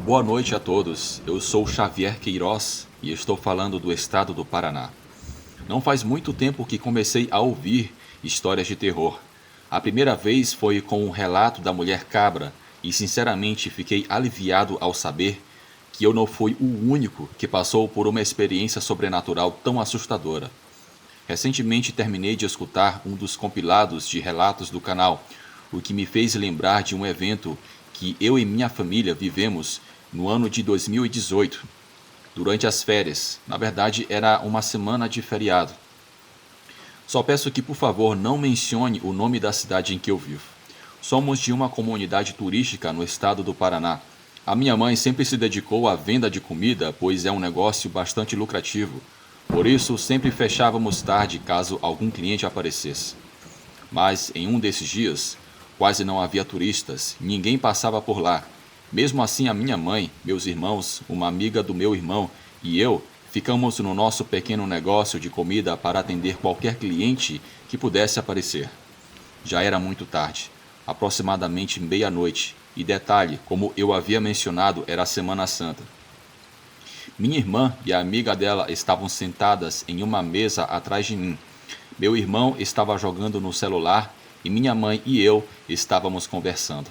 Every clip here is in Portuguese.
Boa noite a todos. Eu sou Xavier Queiroz e estou falando do estado do Paraná. Não faz muito tempo que comecei a ouvir histórias de terror. A primeira vez foi com o relato da mulher cabra e sinceramente fiquei aliviado ao saber que eu não fui o único que passou por uma experiência sobrenatural tão assustadora. Recentemente terminei de escutar um dos compilados de relatos do canal, o que me fez lembrar de um evento que eu e minha família vivemos no ano de 2018, durante as férias. Na verdade, era uma semana de feriado. Só peço que, por favor, não mencione o nome da cidade em que eu vivo. Somos de uma comunidade turística no estado do Paraná. A minha mãe sempre se dedicou à venda de comida, pois é um negócio bastante lucrativo. Por isso, sempre fechávamos tarde caso algum cliente aparecesse. Mas, em um desses dias, quase não havia turistas, ninguém passava por lá. Mesmo assim, a minha mãe, meus irmãos, uma amiga do meu irmão e eu ficamos no nosso pequeno negócio de comida para atender qualquer cliente que pudesse aparecer. Já era muito tarde, aproximadamente meia-noite, e detalhe, como eu havia mencionado, era a Semana Santa. Minha irmã e a amiga dela estavam sentadas em uma mesa atrás de mim. Meu irmão estava jogando no celular e minha mãe e eu estávamos conversando.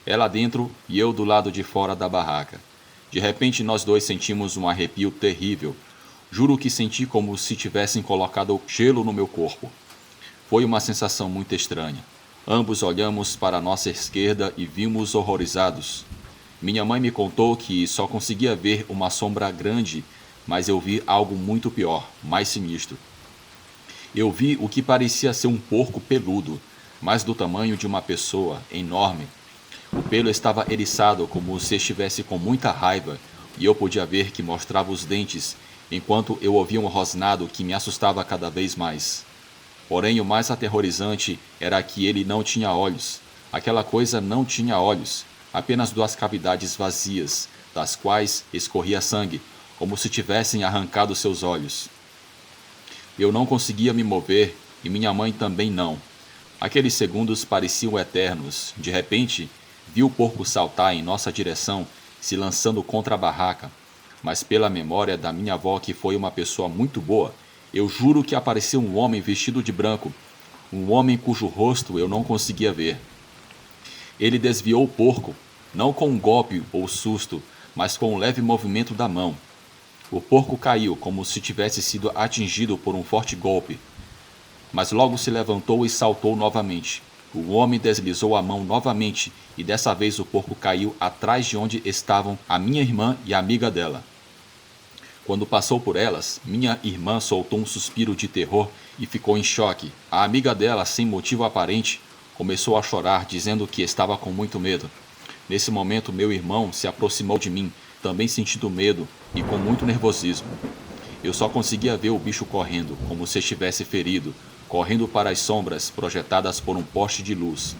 Ela dentro e eu do lado de fora da barraca. De repente nós dois sentimos um arrepio terrível. Juro que senti como se tivessem colocado gelo no meu corpo. Foi uma sensação muito estranha. Ambos olhamos para a nossa esquerda e vimos horrorizados. Minha mãe me contou que só conseguia ver uma sombra grande, mas eu vi algo muito pior, mais sinistro. Eu vi o que parecia ser um porco peludo, mas do tamanho de uma pessoa, enorme. O pelo estava eriçado como se estivesse com muita raiva, e eu podia ver que mostrava os dentes, enquanto eu ouvia um rosnado que me assustava cada vez mais. Porém, o mais aterrorizante era que ele não tinha olhos. Aquela coisa não tinha olhos, apenas duas cavidades vazias, das quais escorria sangue, como se tivessem arrancado seus olhos. Eu não conseguia me mover, e minha mãe também não. Aqueles segundos pareciam eternos. De repente, vi o porco saltar em nossa direção, se lançando contra a barraca. Mas pela memória da minha avó, que foi uma pessoa muito boa, eu juro que apareceu um homem vestido de branco, um homem cujo rosto eu não conseguia ver. Ele desviou o porco, não com um golpe ou susto, mas com um leve movimento da mão. O porco caiu como se tivesse sido atingido por um forte golpe, mas logo se levantou e saltou novamente. O homem deslizou a mão novamente e dessa vez o porco caiu atrás de onde estavam a minha irmã e a amiga dela. Quando passou por elas, minha irmã soltou um suspiro de terror e ficou em choque. A amiga dela, sem motivo aparente, começou a chorar, dizendo que estava com muito medo. Nesse momento, meu irmão se aproximou de mim, também sentindo medo e com muito nervosismo. Eu só conseguia ver o bicho correndo, como se estivesse ferido, correndo para as sombras projetadas por um poste de luz.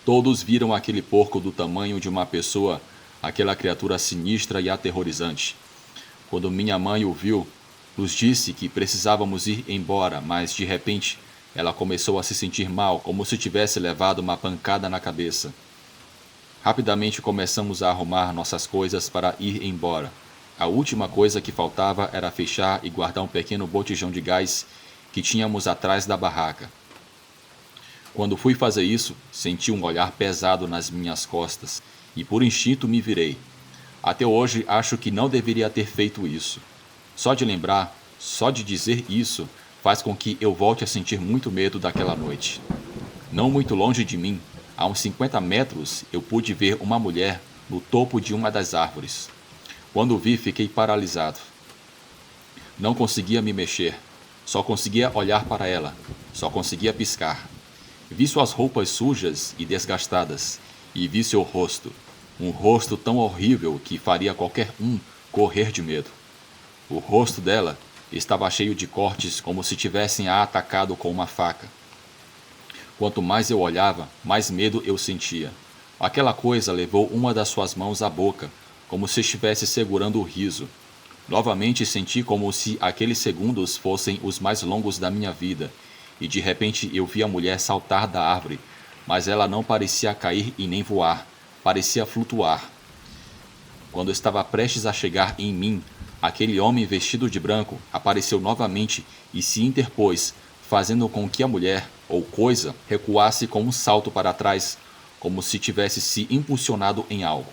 Todos viram aquele porco do tamanho de uma pessoa, aquela criatura sinistra e aterrorizante. Quando minha mãe o viu, nos disse que precisávamos ir embora, mas de repente ela começou a se sentir mal, como se tivesse levado uma pancada na cabeça. Rapidamente começamos a arrumar nossas coisas para ir embora. A última coisa que faltava era fechar e guardar um pequeno botijão de gás que tínhamos atrás da barraca. Quando fui fazer isso, senti um olhar pesado nas minhas costas e por instinto me virei. Até hoje acho que não deveria ter feito isso. Só de lembrar, só de dizer isso, faz com que eu volte a sentir muito medo daquela noite. Não muito longe de mim, a uns 50 metros, eu pude ver uma mulher no topo de uma das árvores. Quando vi, fiquei paralisado. Não conseguia me mexer. Só conseguia olhar para ela. Só conseguia piscar. Vi suas roupas sujas e desgastadas. E vi seu rosto. Um rosto tão horrível que faria qualquer um correr de medo. O rosto dela estava cheio de cortes como se tivessem a atacado com uma faca. Quanto mais eu olhava, mais medo eu sentia. Aquela coisa levou uma das suas mãos à boca, como se estivesse segurando o riso. Novamente senti como se aqueles segundos fossem os mais longos da minha vida, e de repente eu vi a mulher saltar da árvore, mas ela não parecia cair e nem voar, parecia flutuar. Quando estava prestes a chegar em mim, aquele homem vestido de branco apareceu novamente e se interpôs, fazendo com que a mulher, ou coisa, recuasse com um salto para trás, como se tivesse se impulsionado em algo.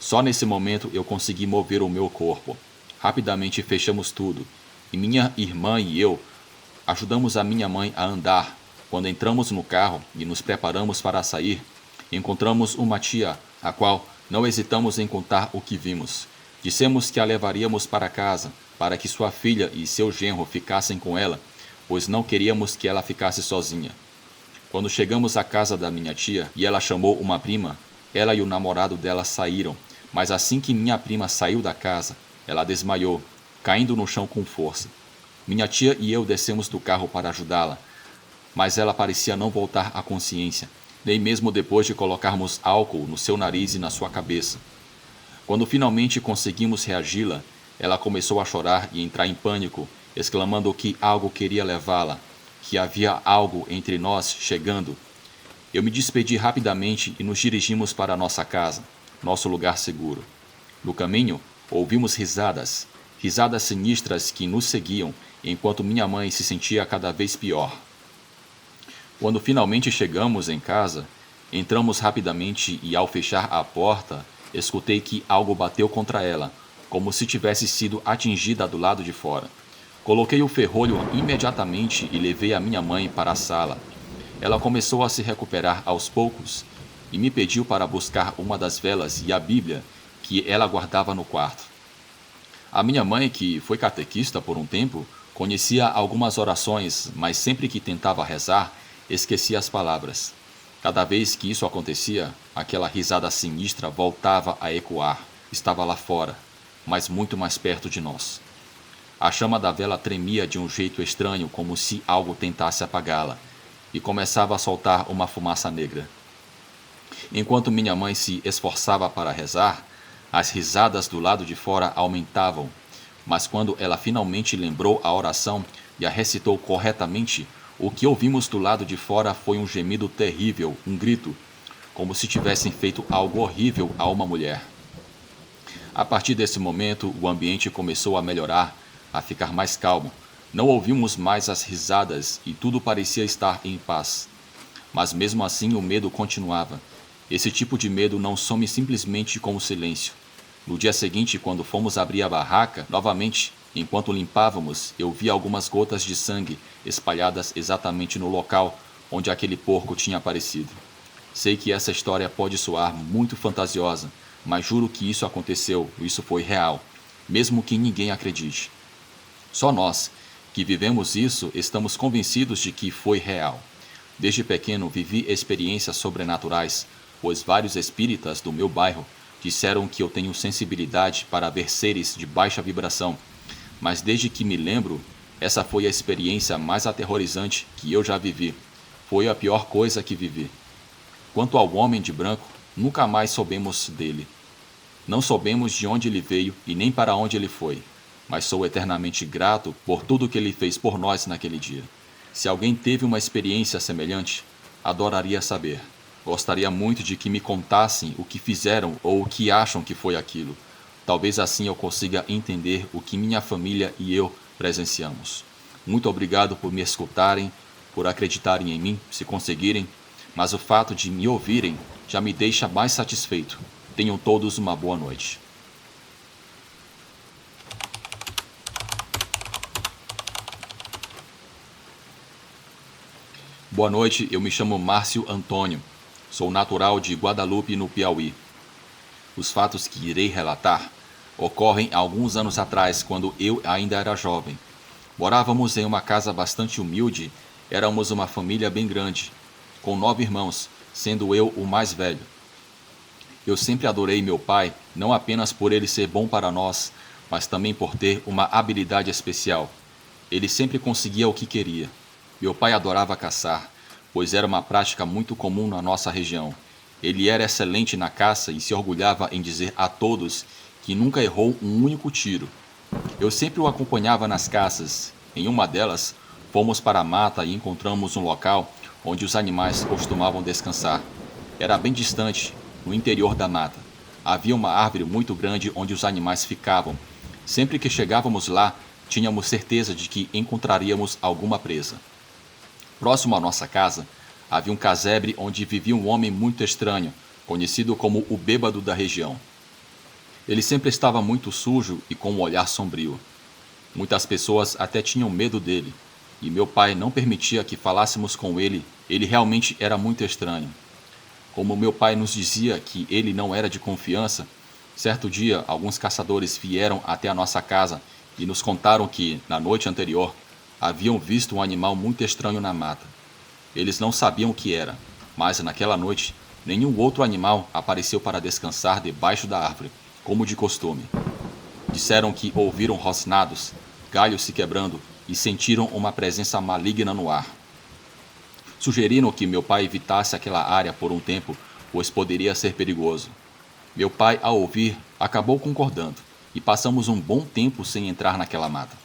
Só nesse momento eu consegui mover o meu corpo. Rapidamente fechamos tudo, e minha irmã e eu ajudamos a minha mãe a andar. Quando entramos no carro e nos preparamos para sair, encontramos uma tia, a qual não hesitamos em contar o que vimos. Dissemos que a levaríamos para casa, para que sua filha e seu genro ficassem com ela, pois não queríamos que ela ficasse sozinha. Quando chegamos à casa da minha tia e ela chamou uma prima, ela e o namorado dela saíram, mas assim que minha prima saiu da casa, ela desmaiou, caindo no chão com força. Minha tia e eu descemos do carro para ajudá-la, mas ela parecia não voltar à consciência, nem mesmo depois de colocarmos álcool no seu nariz e na sua cabeça. Quando finalmente conseguimos reagi-la, ela começou a chorar e entrar em pânico, exclamando que algo queria levá-la, que havia algo entre nós chegando. Eu me despedi rapidamente e nos dirigimos para nossa casa, nosso lugar seguro. No caminho, ouvimos risadas, risadas sinistras que nos seguiam, enquanto minha mãe se sentia cada vez pior. Quando finalmente chegamos em casa, entramos rapidamente e, ao fechar a porta, escutei que algo bateu contra ela, como se tivesse sido atingida do lado de fora. Coloquei o ferrolho imediatamente e levei a minha mãe para a sala. Ela começou a se recuperar aos poucos e me pediu para buscar uma das velas e a Bíblia que ela guardava no quarto. A minha mãe, que foi catequista por um tempo, conhecia algumas orações, mas sempre que tentava rezar, esquecia as palavras. Cada vez que isso acontecia, aquela risada sinistra voltava a ecoar. Estava lá fora, mas muito mais perto de nós. A chama da vela tremia de um jeito estranho, como se algo tentasse apagá-la, e começava a soltar uma fumaça negra. Enquanto minha mãe se esforçava para rezar, as risadas do lado de fora aumentavam, mas quando ela finalmente lembrou a oração e a recitou corretamente, o que ouvimos do lado de fora foi um gemido terrível, um grito, como se tivessem feito algo horrível a uma mulher. A partir desse momento, o ambiente começou a melhorar, a ficar mais calmo. Não ouvimos mais as risadas e tudo parecia estar em paz. Mas mesmo assim o medo continuava. Esse tipo de medo não some simplesmente com o silêncio. No dia seguinte, quando fomos abrir a barraca, novamente, enquanto limpávamos, eu vi algumas gotas de sangue espalhadas exatamente no local onde aquele porco tinha aparecido. Sei que essa história pode soar muito fantasiosa, mas juro que isso aconteceu, isso foi real, mesmo que ninguém acredite. Só nós, que vivemos isso, estamos convencidos de que foi real. Desde pequeno vivi experiências sobrenaturais, pois vários espíritas do meu bairro disseram que eu tenho sensibilidade para ver seres de baixa vibração, mas desde que me lembro, essa foi a experiência mais aterrorizante que eu já vivi. Foi a pior coisa que vivi. Quanto ao homem de branco, nunca mais soubemos dele. Não soubemos de onde ele veio e nem para onde ele foi, mas sou eternamente grato por tudo que ele fez por nós naquele dia. Se alguém teve uma experiência semelhante, adoraria saber. Gostaria muito de que me contassem o que fizeram ou o que acham que foi aquilo. Talvez assim eu consiga entender o que minha família e eu presenciamos. Muito obrigado por me escutarem, por acreditarem em mim, se conseguirem, mas o fato de me ouvirem já me deixa mais satisfeito. Tenham todos uma boa noite. Boa noite, eu me chamo Márcio Antônio. Sou natural de Guadalupe, no Piauí. Os fatos que irei relatar ocorrem há alguns anos atrás, quando eu ainda era jovem. Morávamos em uma casa bastante humilde, éramos uma família bem grande, com 9 irmãos, sendo eu o mais velho. Eu sempre adorei meu pai, não apenas por ele ser bom para nós, mas também por ter uma habilidade especial. Ele sempre conseguia o que queria. Meu pai adorava caçar, pois era uma prática muito comum na nossa região. Ele era excelente na caça e se orgulhava em dizer a todos que nunca errou um único tiro. Eu sempre o acompanhava nas caças. Em uma delas, fomos para a mata e encontramos um local onde os animais costumavam descansar. Era bem distante, no interior da mata. havia uma árvore muito grande onde os animais ficavam. Sempre que chegávamos lá, tínhamos certeza de que encontraríamos alguma presa. Próximo à nossa casa, havia um casebre onde vivia um homem muito estranho, conhecido como o bêbado da região. Ele sempre estava muito sujo e com um olhar sombrio. Muitas pessoas até tinham medo dele, e meu pai não permitia que falássemos com ele. Ele realmente era muito estranho. Como meu pai nos dizia que ele não era de confiança, certo dia alguns caçadores vieram até a nossa casa e nos contaram que, na noite anterior, haviam visto um animal muito estranho na mata. Eles não sabiam o que era, mas naquela noite, nenhum outro animal apareceu para descansar debaixo da árvore, como de costume. Disseram que ouviram rosnados, galhos se quebrando e sentiram uma presença maligna no ar. Sugeriram que meu pai evitasse aquela área por um tempo, pois poderia ser perigoso. Meu pai, ao ouvir, acabou concordando, e passamos um bom tempo sem entrar naquela mata.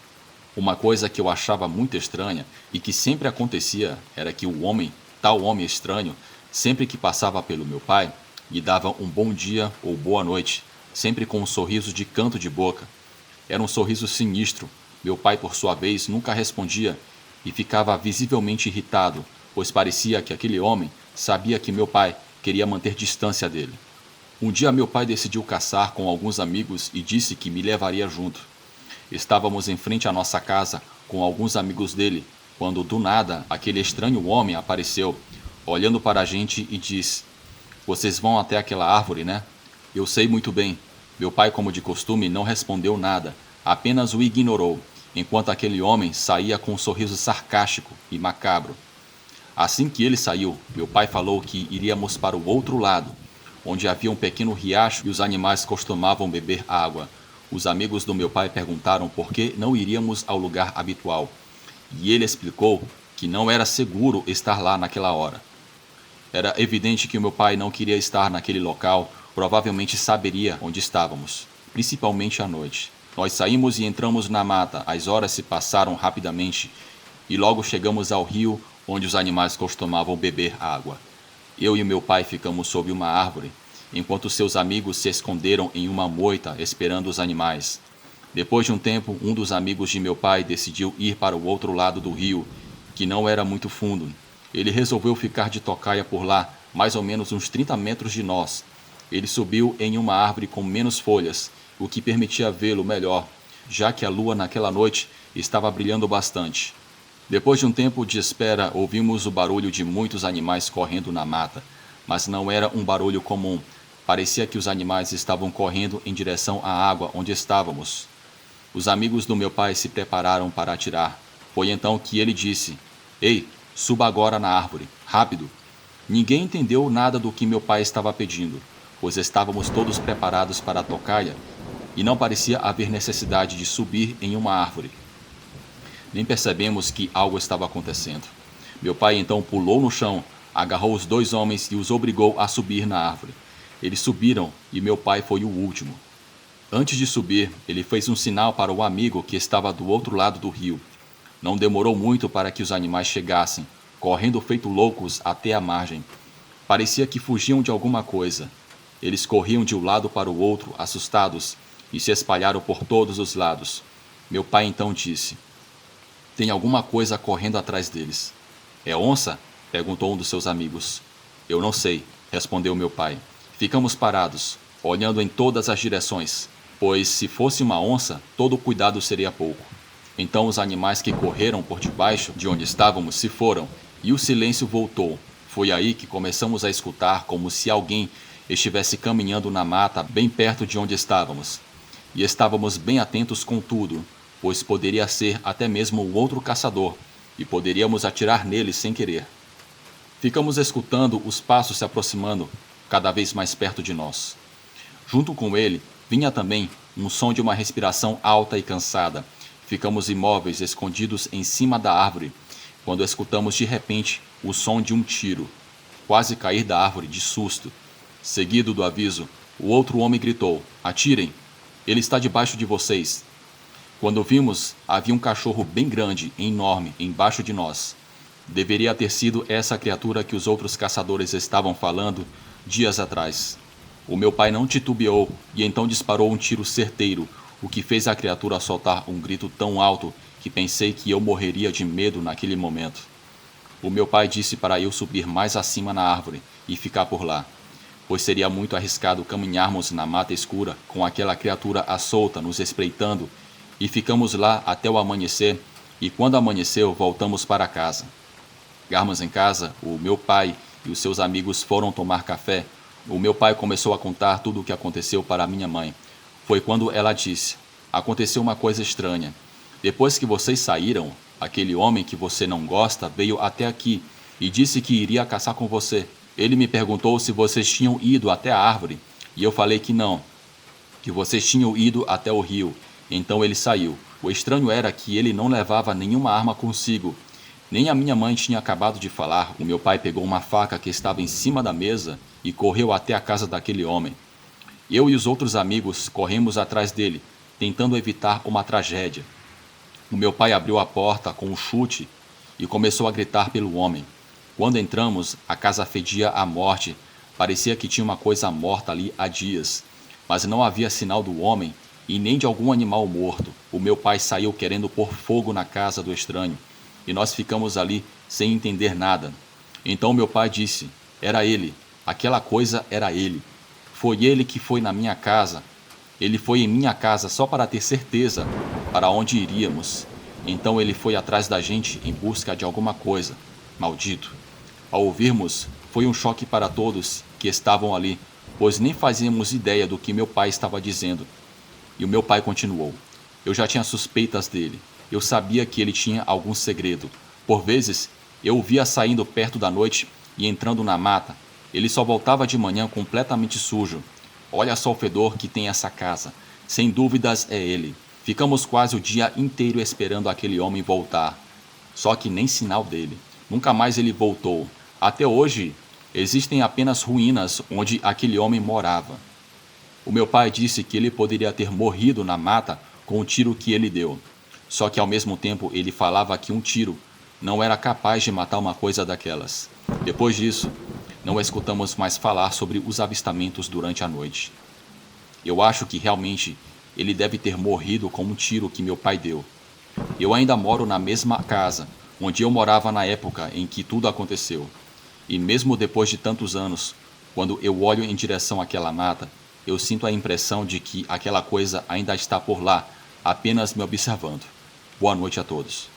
Uma coisa que eu achava muito estranha e que sempre acontecia era que o homem, tal homem estranho, sempre que passava pelo meu pai, lhe dava um bom dia ou boa noite, sempre com um sorriso de canto de boca. Era um sorriso sinistro. Meu pai, por sua vez, nunca respondia e ficava visivelmente irritado, pois parecia que aquele homem sabia que meu pai queria manter distância dele. Um dia meu pai decidiu caçar com alguns amigos e disse que me levaria junto. Estávamos em frente à nossa casa com alguns amigos dele, quando do nada aquele estranho homem apareceu, olhando para a gente e disse: "Vocês vão até aquela árvore, né?" Eu sei muito bem. Meu pai, como de costume, não respondeu nada, apenas o ignorou, enquanto aquele homem saía com um sorriso sarcástico e macabro. Assim que ele saiu, meu pai falou que iríamos para o outro lado, onde havia um pequeno riacho e os animais costumavam beber água. Os amigos do meu pai perguntaram por que não iríamos ao lugar habitual, e ele explicou que não era seguro estar lá naquela hora. Era evidente que o meu pai não queria estar naquele local, provavelmente saberia onde estávamos, principalmente à noite. Nós saímos e entramos na mata, as horas se passaram rapidamente e logo chegamos ao rio onde os animais costumavam beber água. Eu e meu pai ficamos sob uma árvore, enquanto seus amigos se esconderam em uma moita esperando os animais. Depois de um tempo, um dos amigos de meu pai decidiu ir para o outro lado do rio, que não era muito fundo. Ele resolveu ficar de tocaia por lá, mais ou menos uns 30 metros de nós. Ele subiu em uma árvore com menos folhas, o que permitia vê-lo melhor, já que a lua naquela noite estava brilhando bastante. Depois de um tempo de espera, ouvimos o barulho de muitos animais correndo na mata, mas não era um barulho comum. Parecia que os animais estavam correndo em direção à água onde estávamos. Os amigos do meu pai se prepararam para atirar. Foi então que ele disse: "Ei, suba agora na árvore, rápido." Ninguém entendeu nada do que meu pai estava pedindo, pois estávamos todos preparados para a tocaia e não parecia haver necessidade de subir em uma árvore. Nem percebemos que algo estava acontecendo. Meu pai então pulou no chão, agarrou os dois homens e os obrigou a subir na árvore. Eles subiram e meu pai foi o último. Antes de subir, ele fez um sinal para o amigo que estava do outro lado do rio. Não demorou muito para que os animais chegassem, correndo feito loucos até a margem. Parecia que fugiam de alguma coisa. Eles corriam de um lado para o outro, assustados, e se espalharam por todos os lados. Meu pai então disse: "Tem alguma coisa correndo atrás deles." "É onça?" perguntou um dos seus amigos. "Eu não sei", respondeu meu pai. Ficamos parados, olhando em todas as direções, pois se fosse uma onça, todo cuidado seria pouco. Então os animais que correram por debaixo de onde estávamos se foram, e o silêncio voltou. Foi aí que começamos a escutar como se alguém estivesse caminhando na mata bem perto de onde estávamos. E estávamos bem atentos com tudo, pois poderia ser até mesmo o outro caçador, e poderíamos atirar nele sem querer. Ficamos escutando os passos se aproximando, cada vez mais perto de nós. Junto com ele, vinha também um som de uma respiração alta e cansada. Ficamos imóveis, escondidos em cima da árvore, quando escutamos de repente o som de um tiro. Quase cair da árvore de susto. Seguido do aviso, o outro homem gritou: "Atirem! Ele está debaixo de vocês." Quando vimos, havia um cachorro bem grande e enorme embaixo de nós. Deveria ter sido essa criatura que os outros caçadores estavam falando dias atrás. O meu pai não titubeou e então disparou um tiro certeiro, o que fez a criatura soltar um grito tão alto que pensei que eu morreria de medo naquele momento. O meu pai disse para eu subir mais acima na árvore e ficar por lá, pois seria muito arriscado caminharmos na mata escura com aquela criatura à solta nos espreitando, e ficamos lá até o amanhecer, e quando amanheceu voltamos para casa. Chegamos em casa, o meu pai e os seus amigos foram tomar café. O meu pai começou a contar tudo o que aconteceu para minha mãe. Foi quando ela disse: aconteceu uma coisa estranha. Depois que vocês saíram, aquele homem que você não gosta veio até aqui e disse que iria caçar com você. Ele me perguntou se vocês tinham ido até a árvore e eu falei que não, que vocês tinham ido até o rio. Então ele saiu. O estranho era que ele não levava nenhuma arma consigo. Nem a minha mãe tinha acabado de falar. O meu pai pegou uma faca que estava em cima da mesa e correu até a casa daquele homem. Eu e os outros amigos corremos atrás dele, tentando evitar uma tragédia. O meu pai abriu a porta com um chute e começou a gritar pelo homem. Quando entramos, a casa fedia a morte. Parecia que tinha uma coisa morta ali há dias, mas não havia sinal do homem e nem de algum animal morto. O meu pai saiu querendo pôr fogo na casa do estranho e nós ficamos ali sem entender nada. Então meu pai disse: era ele, aquela coisa era ele. Foi ele que foi na minha casa. Ele foi em minha casa só para ter certeza para onde iríamos. Então ele foi atrás da gente em busca de alguma coisa. Maldito. Ao ouvirmos, foi um choque para todos que estavam ali, pois nem fazíamos ideia do que meu pai estava dizendo. E o meu pai continuou: eu já tinha suspeitas dele. Eu sabia que ele tinha algum segredo. Por vezes, eu o via saindo perto da noite e entrando na mata. Ele só voltava de manhã completamente sujo. Olha só o fedor que tem essa casa. Sem dúvidas é ele. Ficamos quase o dia inteiro esperando aquele homem voltar. Só que nem sinal dele. Nunca mais ele voltou. Até hoje, existem apenas ruínas onde aquele homem morava. O meu pai disse que ele poderia ter morrido na mata com o tiro que ele deu. Só que ao mesmo tempo ele falava que um tiro não era capaz de matar uma coisa daquelas. Depois disso, não escutamos mais falar sobre os avistamentos durante a noite. Eu acho que realmente ele deve ter morrido com um tiro que meu pai deu. Eu ainda moro na mesma casa onde eu morava na época em que tudo aconteceu. E mesmo depois de tantos anos, quando eu olho em direção àquela mata, eu sinto a impressão de que aquela coisa ainda está por lá, apenas me observando. Boa noite a todos.